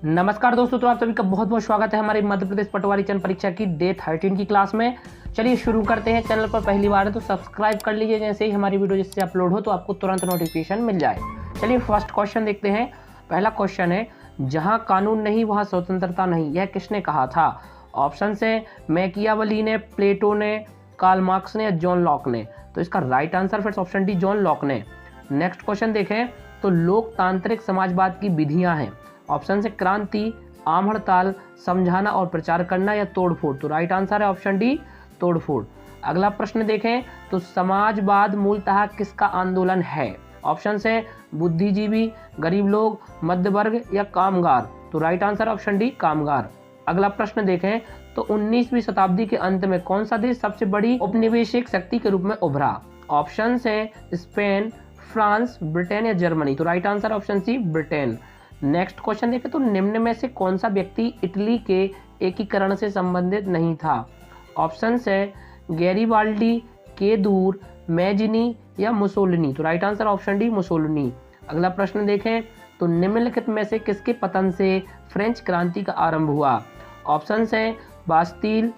नमस्कार दोस्तों, तो आप सभी का बहुत बहुत स्वागत है हमारे मध्य प्रदेश पटवारी चयन परीक्षा की डे 13 की क्लास में। चलिए शुरू करते हैं। चैनल पर पहली बार है तो सब्सक्राइब कर लीजिए, जैसे ही हमारी वीडियो जिससे अपलोड हो तो आपको तुरंत नोटिफिकेशन मिल जाए। चलिए फर्स्ट क्वेश्चन देखते हैं। पहला क्वेश्चन है, जहाँ कानून नहीं वहाँ स्वतंत्रता नहीं, यह किसने कहा था? ऑप्शन से मैकियावेली ने, प्लेटो ने, कार्ल मार्क्स ने या जॉन लॉक ने। तो इसका राइट आंसर फिर ऑप्शन डी जॉन लॉक ने। नेक्स्ट क्वेश्चन देखें तो लोकतांत्रिक समाजवाद की विधियां हैं। ऑप्शन से क्रांति, आम हड़ताल, समझाना और प्रचार करना या तोड़फोड़। तो राइट आंसर है ऑप्शन डी तोड़फोड़। अगला प्रश्न देखें तो समाजवाद मूलतः किसका आंदोलन है? ऑप्शन से बुद्धिजीवी, गरीब लोग, मध्य वर्ग या कामगार। तो राइट आंसर ऑप्शन डी कामगार। अगला प्रश्न देखें तो 19वीं शताब्दी के अंत में कौन सा देश सबसे बड़ी औपनिवेशिक शक्ति के रूप में उभरा? ऑप्शन से स्पेन, फ्रांस, ब्रिटेन या जर्मनी। तो right answer option C Britain. Next question देखें तो निम्न में से कौन सा व्यक्ति इटली के एकीकरण से संबंधित नहीं था? ऑप्शन से गैरिबाल्डी, केदूर, मैजिनी या मुसोलिनी। तो right answer option D Mussolini. अगला प्रश्न देखें तो निम्नलिखित में से किसके पतन से फ्रेंच क्रांति का आरंभ हुआ? ऑप्शन से बास्टील,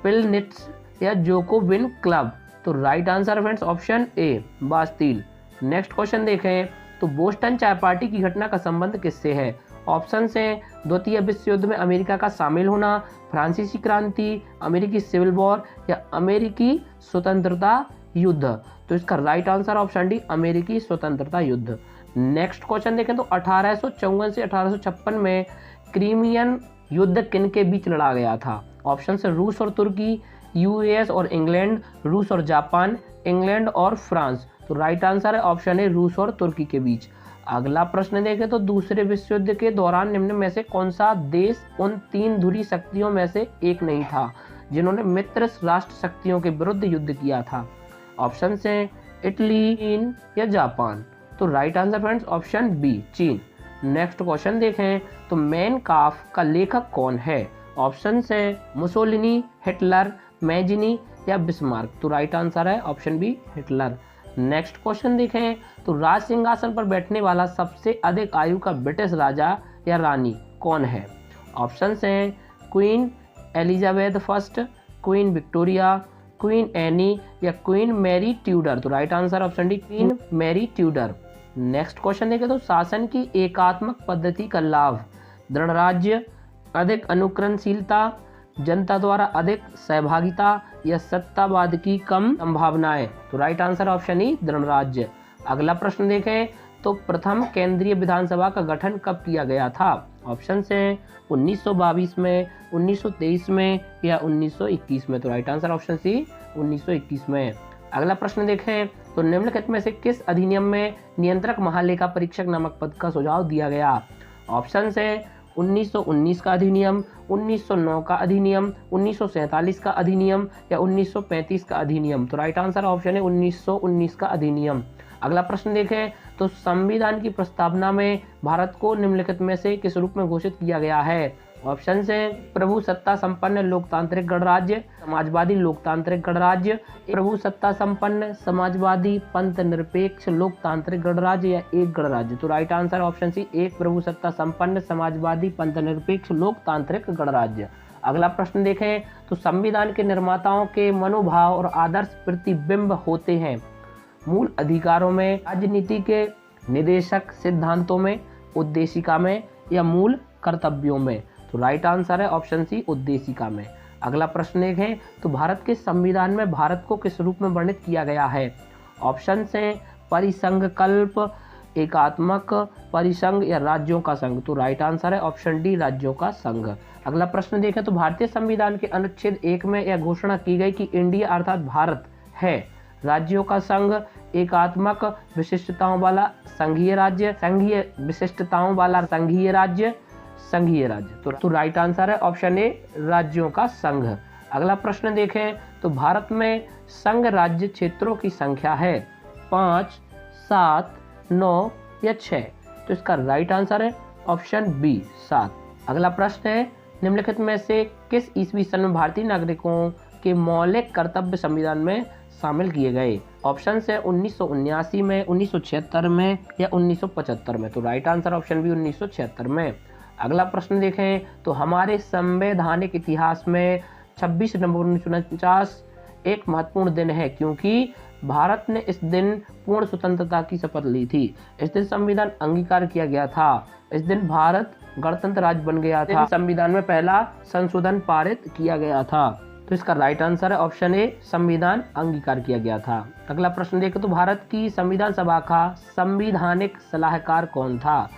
पिलनिट्स या जोकोविन क्लब। तो right answer friends option A Bastille. Next question देखें तो बोस्टन चाय पार्टी की घटना का संबंध किससे है? ऑप्शन से द्वितीय विश्व युद्ध में अमेरिका का शामिल होना, फ्रांसीसी क्रांति, अमेरिकी सिविल वॉर या अमेरिकी स्वतंत्रता युद्ध। तो इसका राइट आंसर ऑप्शन डी अमेरिकी स्वतंत्रता युद्ध। नेक्स्ट क्वेश्चन देखें तो 1854 से 1856 में क्रीमियन युद्ध किन के बीच लड़ा गया था? ऑप्शन से रूस और तुर्की, यूएस और इंग्लैंड, रूस और जापान, इंग्लैंड और फ्रांस। तो राइट आंसर है ऑप्शन ए रूस और तुर्की के बीच। अगला प्रश्न देखें तो दूसरे विश्व युद्ध के दौरान निम्न में से कौन सा देश उन तीन धुरी शक्तियों में से एक नहीं था जिन्होंने मित्र राष्ट्र शक्तियों के विरुद्ध युद्ध किया था? ऑप्शन से इटली, चीन या जापान। तो right answer friends option B चीन। नेक्स्ट क्वेश्चन देखें तो मैन काफ का लेखक कौन है? ऑप्शन से मुसोलिनी, हिटलर, मैजिनी या बिस्मार्क। तो राइट आंसर है option B Hitler. Next question देखें तो राज सिंहासन पर बैठने वाला सबसे अधिक आयु का ब्रिटिश राजा या रानी कौन है? ऑप्शन से Queen Elizabeth first, Queen Victoria, Queen Anne या क्वीन मैरी ट्यूडर। तो right answer option D Queen Mary Tudor. Next question देखें तो शासन की एकात्मक पद्धति का लाभ दृढ़ राज्य, अधिक अनुकरणशीलता, जनता द्वारा अधिक सहभागिता या सत्तावाद की कम संभावनाएं। तो राइट आंसर ऑप्शन ई दृढ़ राज्य। अगला प्रश्न देखें तो प्रथम केंद्रीय विधानसभा का गठन कब किया गया था? ऑप्शन से 1922 में, 1923 में या 1921 में। तो राइट आंसर ऑप्शन सी 1921 में। अगला प्रश्न देखें तो निम्नलिखित में से किस अधिनियम में नियंत्रक महालेखा परीक्षक नामक पद का सुझाव दिया गया? ऑप्शन से 1919 का अधिनियम, 1909 का अधिनियम, 1947 का अधिनियम या 1935 का अधिनियम। तो राइट आंसर ऑप्शन है 1919 का अधिनियम। अगला प्रश्न देखें तो संविधान की प्रस्तावना में भारत को निम्नलिखित में से किस रूप में घोषित किया गया है? ऑप्शन से प्रभु सत्ता संपन्न लोकतांत्रिक गणराज्य, समाजवादी लोकतांत्रिक गणराज्य, प्रभु सत्ता संपन्न समाजवादी पंथ निरपेक्ष लोकतांत्रिक गणराज्य या एक गणराज्य। तो राइट आंसर ऑप्शन सी एक प्रभु सत्ता संपन्न समाजवादी पंथ निरपेक्ष लोकतांत्रिक गणराज्य। अगला प्रश्न देखें तो संविधान के निर्माताओं के मनोभाव और आदर्श प्रतिबिंब होते हैं मूल अधिकारों में, राजनीति के निदेशक सिद्धांतों में, उद्देशिका में या मूल कर्तव्यों में। तो राइट आंसर है ऑप्शन सी उद्देशिका में। अगला प्रश्न देखें तो भारत के संविधान में भारत को किस रूप में वर्णित किया गया है? ऑप्शन से परिसंघकल्प, एकात्मक परिसंघ या राज्यों का संघ। तो राइट आंसर है ऑप्शन डी राज्यों का संघ। अगला प्रश्न देखें तो भारतीय संविधान के अनुच्छेद 1 में यह घोषणा की गई कि इंडिया अर्थात भारत है राज्यों का संघ, एकात्मक विशिष्टताओं वाला संघीय राज्य, संघीय विशिष्टताओं वाला संघीय राज्य, संघीय राज्य। तो राइट आंसर है ऑप्शन ए राज्यों का संघ। अगला प्रश्न देखें तो भारत में संघ राज्य क्षेत्रों की संख्या है 5, 7, 9 या 6। तो इसका राइट आंसर है ऑप्शन बी 7। अगला प्रश्न है निम्नलिखित में से किस ईस्वी सन में भारतीय नागरिकों के मौलिक कर्तव्य संविधान में शामिल किए गए? ऑप्शन से 1979 में, 1976 में या 1975 में। तो राइट आंसर ऑप्शन बी 1976 में। अगला प्रश्न देखें तो हमारे संवैधानिक इतिहास में 26 नवंबर 1949 एक महत्वपूर्ण दिन है क्योंकि भारत ने इस दिन पूर्ण स्वतंत्रता की शपथ ली थी। इस दिन संविधान अंगीकार किया गया था। इस दिन भारत गणतंत्र राज्य बन गया था। संविधान में पहला संशोधन पारित किया गया था। तो इसका राइट आंसर है ऑप्शन ए, संविधान अंगीकार किया गया था। अगला प्रश्न देखें तो भारत की संविधान सभा का संवैधानिक सलाहकार कौन था?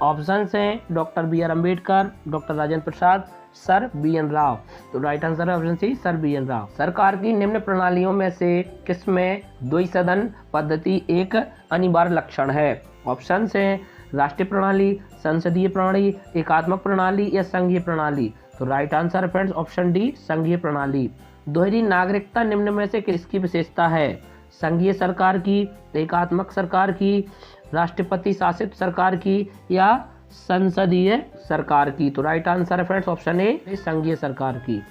ऑप्शन हैं doctor B R Ambedkar, doctor Rajendra Prasad, sir B N Rau. तो राइट आंसर है option C, sir B N Rau. सरकार की निम्न प्रणालियों में से किसमें द्विसदन पद्धति एक अनिवार्य लक्षण है? ऑप्शन हैं राष्ट्रीय प्रणाली, संसदीय प्रणाली, एकात्मक प्रणाली या संघीय प्रणाली। तो राइट आंसर है फ्रेंड्स ऑप्शन डी, संघीय प्रणाली। दोहरी नागरिकता निम्न में से किसकी विशेषता है? संघीय सरकार की, एकात्मक सरकार की, राष्ट्रपति शासित सरकार की या संसदीय सरकार की। तो राइट आंसर है फ्रेंड्स ऑप्शन ए, संघीय सरकार की।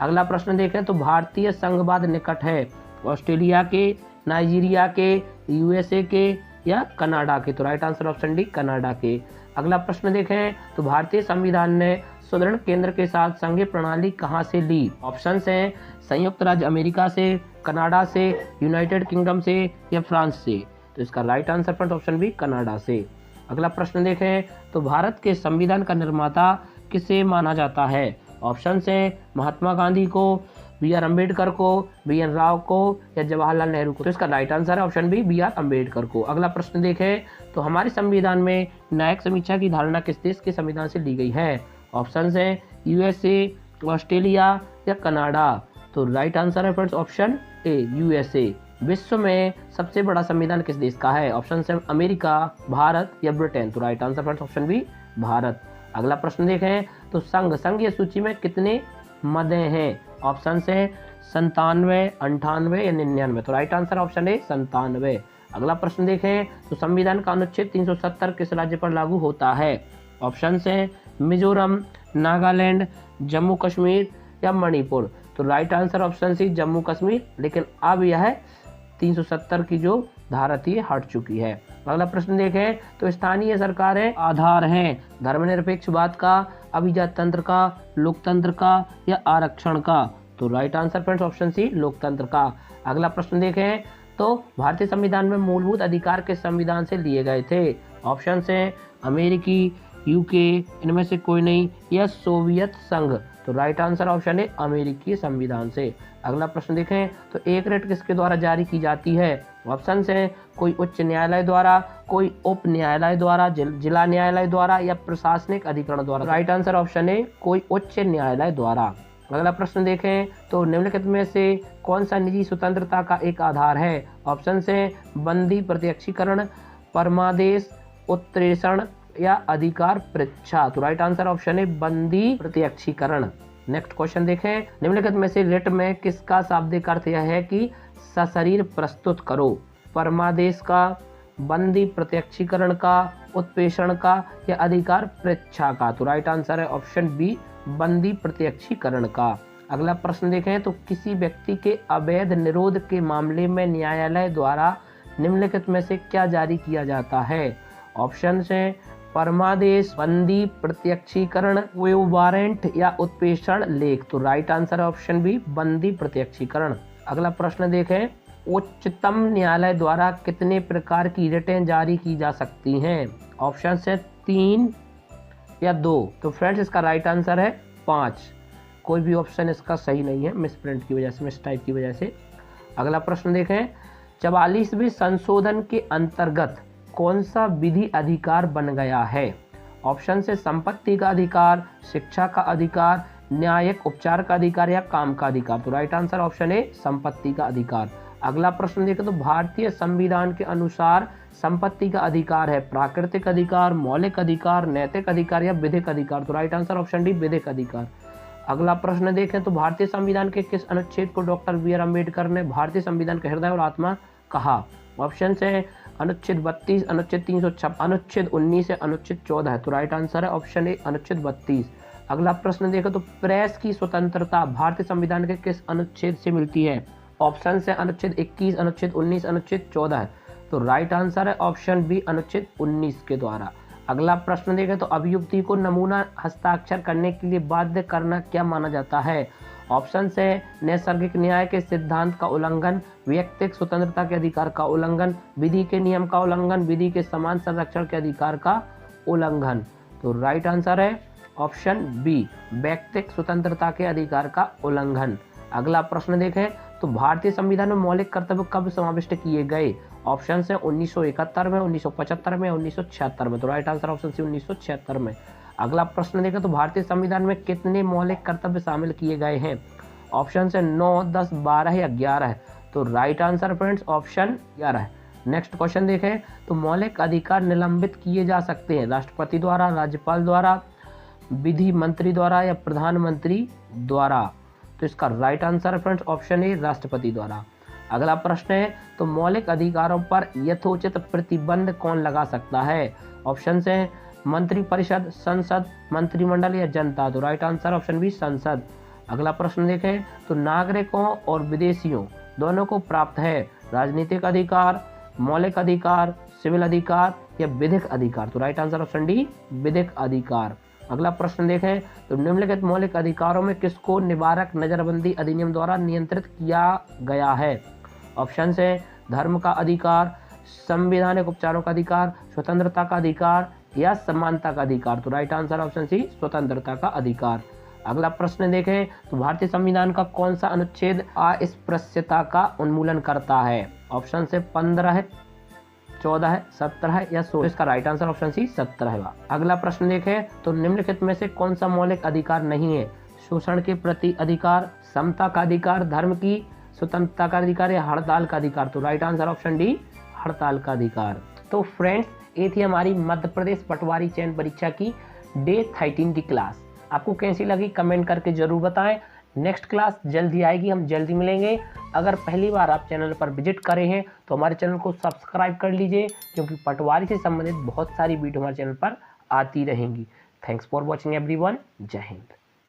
अगला प्रश्न देखें तो भारतीय संघवाद निकट है ऑस्ट्रेलिया के, नाइजीरिया के, यूएसए के या कनाडा के। तो right answer option D, Canada के। अगला प्रश्न देखें तो भारतीय संविधान ने सुदृढ़ केंद्र के साथ संघीय प्रणाली कहां से ली? ऑप्शन हैं संयुक्त राज्य अमेरिका से, कनाडा से, यूनाइटेड किंगडम से या फ्रांस से। तो इसका right answer friends option B, Canada से। अगला प्रश्न देखें तो भारत के संविधान का निर्माता किसे माना जाता है? ऑप्शन हैं महात्मा गांधी को, बी आर अम्बेडकर को, बी एन राव को या जवाहरलाल नेहरू को। तो इसका राइट आंसर है option B, B R Ambedkar को। अगला प्रश्न देखें तो हमारे संविधान में न्यायिक समीक्षा की धारणा किस देश के संविधान से ली गई है? ऑप्शन हैं यूएसए, ऑस्ट्रेलिया या कनाडा। तो राइट आंसर है फ्रेंड्स ऑप्शन ए, यूएसए। विश्व में सबसे बड़ा संविधान किस देश का है? ऑप्शन हैं अमेरिका, भारत या ब्रिटेन। तो right answer friends option B, Bharat. अगला प्रश्न देखें तो संघीय सूची में कितने मदे हैं? ऑप्शन हैं 97, 98 या 99। तो राइट आंसर ऑप्शन ए, 97। अगला प्रश्न देखें तो संविधान का अनुच्छेद 370 किस राज्य पर लागू होता है? ऑप्शन हैं मिजोरम, नागालैंड, जम्मू कश्मीर या मणिपुर। तो right answer option C, Jammu Kashmir. लेकिन अब यह 370 की जो धारा थी हट चुकी है। अगला प्रश्न देखें तो स्थानीय सरकारें आधार हैं धर्मनिरपेक्षवाद का, अभिजात तंत्र का, लोकतंत्र का या आरक्षण का। तो right answer friends option C, लोकतंत्र का। अगला प्रश्न देखें तो भारतीय संविधान में मूलभूत अधिकार किस संविधान से लिए गए थे? ऑप्शन हैं अमेरिकी, यूके, इनमें से कोई नहीं या सोवियत संघ। तो राइट आंसर ऑप्शन है अमेरिकी संविधान से। अगला प्रश्न देखें तो एक रेट किसके द्वारा जारी की जाती है? ऑप्शन हैं कोई उच्च न्यायालय द्वारा, कोई उप न्यायालय द्वारा, जिला न्यायालय द्वारा या प्रशासनिक अधिकरण द्वारा। राइट आंसर ऑप्शन है कोई उच्च न्यायालय द्वारा। अगला प्रश्न देखें तो निम्नलिखित में से कौन सा निजी स्वतंत्रता का एक आधार है? ऑप्शन हैं बंदी प्रत्यक्षीकरण, परमादेश, उत्प्रेषण या अधिकार परीक्षा। तो राइट आंसर ऑप्शन है बंदी प्रत्यक्षीकरण। नेक्स्ट क्वेश्चन देखें निम्नलिखित में से रिट में किसका शाब्दिक अर्थ यह है कि सशरीर प्रस्तुत करो? परमादेश का, बंदी प्रत्यक्षीकरण का, उत्प्रेषण का या अधिकार परीक्षा का। तो राइट आंसर है ऑप्शन बी, बंदी प्रत्यक्षीकरण का। अगला प्रश्न देखें तो किसी व्यक्ति के अवैध निरोध के मामले में न्यायालय द्वारा निम्नलिखित में से क्या जारी किया जाता है? ऑप्शन हैं परमादेश, बंदी प्रत्यक्षीकरण, वारंट या उत्प्रेषण लेख। तो राइट आंसर है ऑप्शन बी, बंदी प्रत्यक्षीकरण। अगला प्रश्न देखें उच्चतम न्यायालय द्वारा कितने प्रकार की रिटें जारी की जा सकती हैं? ऑप्शन है 3 या 2। तो फ्रेंड्स इसका राइट आंसर है 5। कोई भी ऑप्शन इसका सही नहीं है मिस प्रिंट की वजह से, मिस टाइप की वजह से। अगला प्रश्न देखें 44वें संशोधन के अंतर्गत कौन सा विधि अधिकार बन गया है? ऑप्शन से संपत्ति का अधिकार, शिक्षा का अधिकार, न्यायिक उपचार का अधिकार या काम का अधिकार। तो राइट आंसर ऑप्शन है संपत्ति का अधिकार। अगला प्रश्न देखें तो भारतीय संविधान के अनुसार संपत्ति का अधिकार है प्राकृतिक अधिकार, मौलिक अधिकार, नैतिक अधिकार या विधिक अधिकार। तो राइट आंसर ऑप्शन डी, विधिक अधिकार। अगला प्रश्न देखें तो भारतीय संविधान के किस अनुच्छेद को डॉक्टर बी आर अम्बेडकर ने भारतीय संविधान का हृदय और आत्मा कहा? ऑप्शन है अनुच्छेद 32, अनुच्छेद 356, अनुच्छेद 19 या अनुच्छेद 14 है। तो राइट आंसर है ऑप्शन ए, अनुच्छेद 32। अगला प्रश्न देखें तो प्रेस की स्वतंत्रता भारतीय संविधान के किस अनुच्छेद से मिलती है? ऑप्शन है अनुच्छेद 21, अनुच्छेद 19, अनुच्छेद 14 है। तो राइट आंसर है ऑप्शन बी, अनुच्छेद 19 के द्वारा। अगला प्रश्न देखें तो अभियुक्ति को नमूना हस्ताक्षर करने के लिए बाध्य करना क्या माना जाता है? ऑप्शन है नैसर्गिक न्याय के सिद्धांत का उल्लंघन, व्यक्तिगत स्वतंत्रता के अधिकार का उल्लंघन, विधि के नियम का उल्लंघन, विधि के समान संरक्षण के अधिकार का उल्लंघन। तो राइट आंसर है ऑप्शन बी, व्यक्तिगत स्वतंत्रता के अधिकार का उल्लंघन। अगला प्रश्न देखें तो भारतीय संविधान में मौलिक कर्तव्य कब समाविष्ट किए गए? ऑप्शन है 1971 में, 1975 में, 1976 में। तो राइट आंसर ऑप्शन सी 1976 में। अगला प्रश्न देखें तो भारतीय संविधान में कितने मौलिक कर्तव्य शामिल किए गए हैं? ऑप्शन है 9, 10, 12 या 11। तो राइट आंसर फ्रेंड्स ऑप्शन 11 है। नेक्स्ट क्वेश्चन देखें तो मौलिक अधिकार निलंबित किए जा सकते हैं राष्ट्रपति द्वारा, राज्यपाल द्वारा, विधि मंत्री द्वारा या प्रधानमंत्री द्वारा। तो इसका राइट आंसर है फ्रेंड्स ऑप्शन ए, राष्ट्रपति द्वारा। अगला प्रश्न है तो मौलिक अधिकारों पर यथोचित प्रतिबंध कौन लगा सकता है? ऑप्शन है मंत्रिपरिषद, संसद, मंत्रिमंडल या जनता। तो राइट आंसर ऑप्शन बी, संसद। अगला प्रश्न देखें तो नागरिकों और विदेशियों दोनों को प्राप्त है राजनीतिक अधिकार, मौलिक अधिकार, सिविल अधिकार या विधिक अधिकार। तो राइट आंसर ऑप्शन डी, विधिक अधिकार। अगला प्रश्न देखें तो निम्नलिखित मौलिक अधिकारों में किसको निवारक नजरबंदी अधिनियम द्वारा नियंत्रित किया गया है? ऑप्शन है धर्म का अधिकार, संवैधानिक उपचारों का अधिकार, स्वतंत्रता का अधिकार या समानता का अधिकार। तो राइट आंसर ऑप्शन सी, स्वतंत्रता का अधिकार। अगला प्रश्न देखें तो भारतीय संविधान का कौन सा अनुच्छेद अस्पृश्यता का उन्मूलन करता है? ऑप्शन से 15 है, 14 है, 17 है या 16। इसका राइट आंसर ऑप्शन सी 17 है। अगला प्रश्न देखें तो निम्नलिखित में से कौन सा मौलिक अधिकार नहीं है? शोषण के प्रति अधिकार, समता का अधिकार, धर्म की स्वतंत्रता का अधिकार या हड़ताल का अधिकार। तो राइट आंसर ऑप्शन डी, हड़ताल का अधिकार। तो फ्रेंड्स ये थी हमारी मध्य प्रदेश पटवारी चयन परीक्षा की डे 13 की क्लास। आपको कैसी लगी कमेंट करके जरूर बताएं। नेक्स्ट क्लास जल्दी आएगी, हम जल्दी मिलेंगे। अगर पहली बार आप चैनल पर विजिट करे हैं तो हमारे चैनल को सब्सक्राइब कर लीजिए, क्योंकि पटवारी से संबंधित बहुत सारी वीडियो हमारे चैनल पर आती रहेंगी। Thanks for watching everyone. जय हिंद।